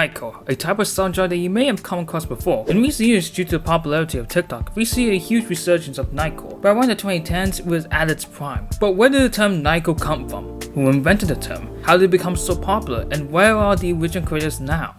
Nightcore, a type of sound genre that you may have come across before. In recent years, due to the popularity of TikTok, we see a huge resurgence of Nightcore. By around the 2010s, it was at its prime. But where did the term Nightcore come from? Who invented the term? How did it become so popular? And where are the original creators now?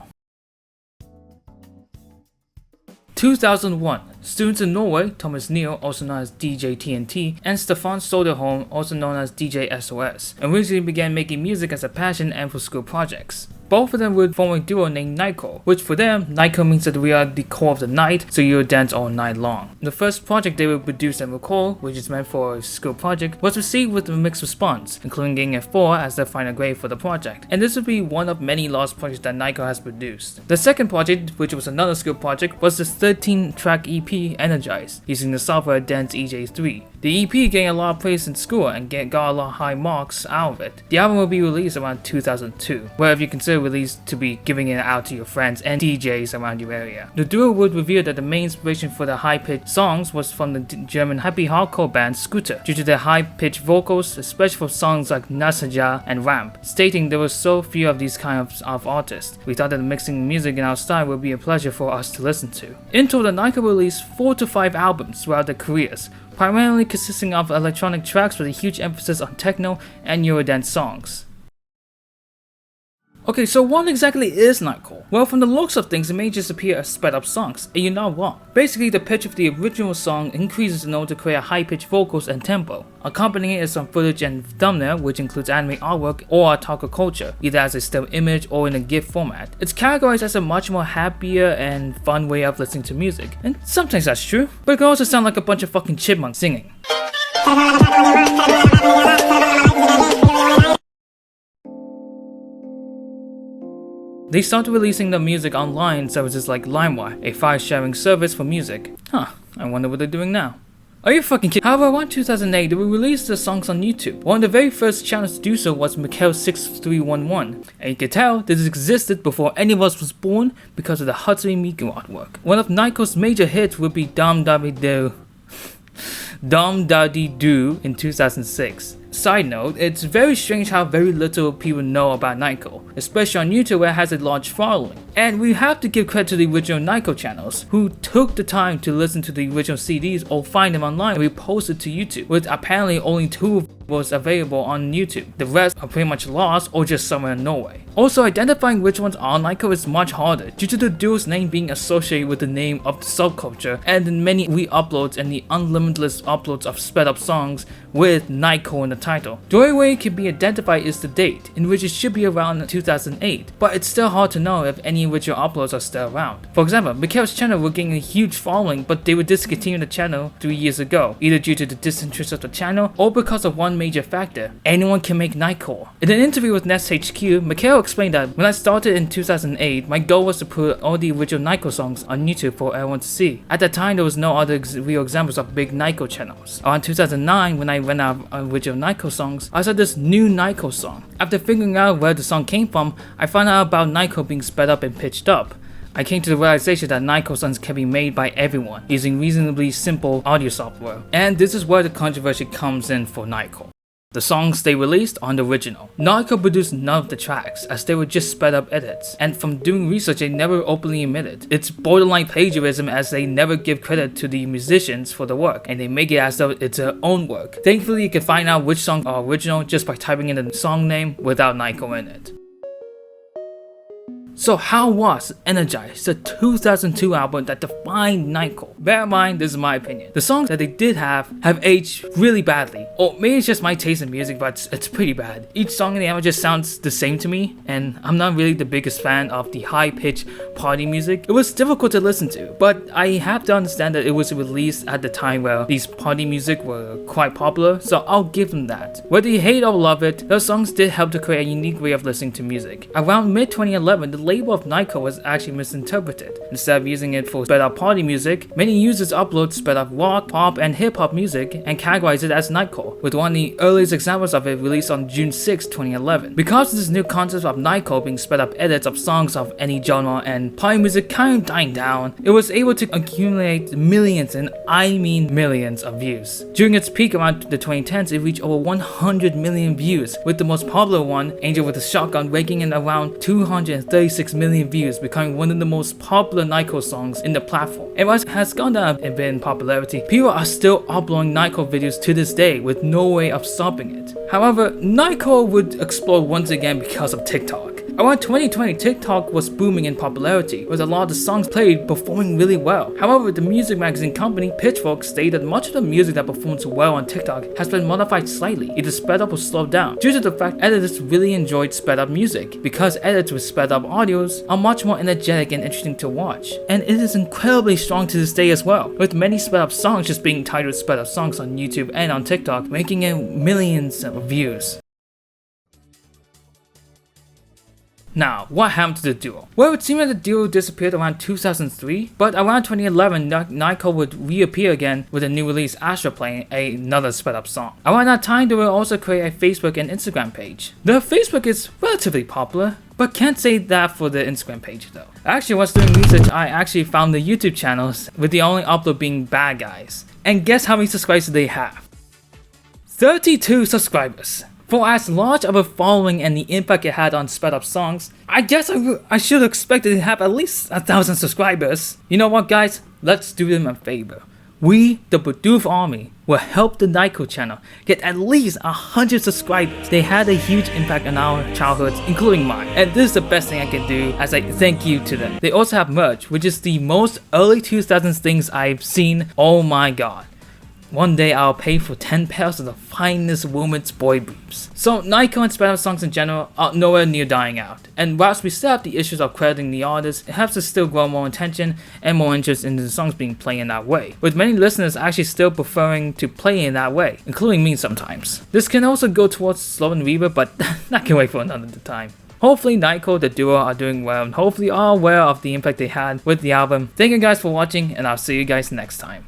2001. Students in Norway, Thomas Neal, also known as DJ TNT, and Stefan Soderholm, also known as DJ SOS, originally began making music as a passion and for school projects. Both of them would form a duo named Nightcore, which for them, Nightcore means that we are the core of the night, so you'll dance all night long. The first project they would produce and record, which is meant for a school project, was received with a mixed response, including getting a 4 as their final grade for the project, and this would be one of many lost projects that Nightcore has produced. The second project, which was another school project, was this 13-track EP Energize, using the software Dance EJ3. The EP gained a lot of praise in school and got a lot of high marks out of it. The album will be released around 2002, where if you consider release to be giving it out to your friends and DJs around your area. The duo would reveal that the main inspiration for the high-pitched songs was from the German happy hardcore band Scooter, due to their high-pitched vocals, especially for songs like Nasaja and Ramp, stating there were so few of these kinds of artists. We thought that mixing music in our style would be a pleasure for us to listen to. In total, Nightcore released 4 to 5 albums throughout their careers, primarily consisting of electronic tracks with a huge emphasis on techno and Eurodance songs. Okay, so what exactly is Nightcore? Well, from the looks of things, it may just appear as sped-up songs, and you're not wrong. Basically, the pitch of the original song increases in order to create high-pitched vocals and tempo. Accompanying it is some footage and thumbnail, which includes anime artwork or otaku culture, either as a still image or in a GIF format. It's categorized as a much more happier and fun way of listening to music, and sometimes that's true, but it can also sound like a bunch of fucking chipmunks singing. They started releasing their music online services like LimeWire, a file-sharing service for music. I wonder what they're doing now. Are you fucking kidding? However, around 2008, they released the songs on YouTube. One of the very first channels to do so was Mikhail6311, and you can tell this existed before any of us was born because of the Hatsune Miku artwork. One of Nightcore's major hits would be Dum Daddy Do in 2006. Side note, it's very strange how very little people know about Nightcore, especially on YouTube where it has a large following. And we have to give credit to the original Nightcore channels, who took the time to listen to the original CDs or find them online and repost it to YouTube, with apparently only 2 was available on YouTube. The rest are pretty much lost or just somewhere in Norway. Also, identifying which ones are Nightcore is much harder due to the duo's name being associated with the name of the subculture and the many re-uploads and the unlimitless uploads of sped-up songs with Nightcore in the title. The only way it can be identified is the date, in which it should be around 2008, but it's still hard to know if any original uploads are still around. For example, Mikhail's channel would gain a huge following, but they would discontinue the channel 3 years ago, either due to the disinterest of the channel or because of one major factor: anyone can make Nightcore. In an interview with Nest HQ, Mikhail explained that when I started in 2008, my goal was to put all the original Nightcore songs on YouTube for everyone to see. At that time, there was no other real examples of big Nightcore channels. Around 2009, when I ran out of original Nightcore songs, I saw this new Nightcore song. After figuring out where the song came from, I found out about Nightcore being sped up and pitched up. I came to the realization that Nightcore songs can be made by everyone using reasonably simple audio software. And this is where the controversy comes in for Nightcore. The songs they released aren't original. Nightcore produced none of the tracks, as they were just sped up edits, and from doing research they never openly admit it. It's borderline plagiarism, as they never give credit to the musicians for the work, and they make it as though it's their own work. Thankfully, you can find out which songs are original just by typing in the song name without Nightcore in it. So how was Energize, the 2002 album that defined Nightcore? Bear in mind, this is my opinion. The songs that they did have aged really badly. Or maybe it's just my taste in music, but it's pretty bad. Each song in the album just sounds the same to me, and I'm not really the biggest fan of the high-pitched party music. It was difficult to listen to, but I have to understand that it was released at the time where these party music were quite popular, so I'll give them that. Whether you hate or love it, those songs did help to create a unique way of listening to music. Around mid-2011, the label of Nightcore was actually misinterpreted. Instead of using it for sped-up party music, many users upload sped-up rock, pop, and hip-hop music and categorize it as Nightcore, with one of the earliest examples of it released on June 6, 2011. Because of this new concept of Nightcore being sped-up edits of songs of any genre and party music kind of dying down, it was able to accumulate millions, and I mean millions, of views. During its peak around the 2010s, it reached over 100 million views, with the most popular one, Angel with a Shotgun, ranking in around 236 1.6 million views, becoming one of the most popular Nightcore songs in the platform. And while it has gone down a bit in popularity, people are still uploading Nightcore videos to this day with no way of stopping it. However, Nightcore would explode once again because of TikTok. Around 2020, TikTok was booming in popularity, with a lot of the songs played performing really well. However, the music magazine company Pitchfork stated that much of the music that performs well on TikTok has been modified slightly, either sped up or slowed down, due to the fact editors really enjoyed sped up music, because edits with sped up audios are much more energetic and interesting to watch. And it is incredibly strong to this day as well, with many sped up songs just being titled sped up songs on YouTube and on TikTok, making it millions of views. Now, what happened to the duo? Well, it seemed that the duo disappeared around 2003, but around 2011, Nightcore would reappear again with a new release, Astra, playing another sped up song. Around that time, they would also create a Facebook and Instagram page. The Facebook is relatively popular, but can't say that for the Instagram page though. Actually, while doing research, I actually found the YouTube channels, with the only upload being Bad Guys. And guess how many subscribers they have? 32 subscribers. For as large of a following and the impact it had on sped up songs, I guess I should expect it to have at least 1,000 subscribers. You know what, guys? Let's do them a favor. We, the Bidoof Army, will help the Nightcore channel get at least 100 subscribers. They had a huge impact on our childhoods, including mine, and this is the best thing I can do as a thank you to them. They also have merch, which is the most early 2000s things I've seen. Oh my god. One day I'll pay for 10 pairs of the finest women's boy boobs. So Nightcore and sped up songs in general are nowhere near dying out. And whilst we still have the issues of crediting the artists, it helps us still grow more attention and more interest in the songs being played in that way, with many listeners actually still preferring to play in that way, including me sometimes. This can also go towards slow and reverb, but that can wait for another time. Hopefully Nightcore, the duo, are doing well and hopefully are aware of the impact they had with the album. Thank you guys for watching, and I'll see you guys next time.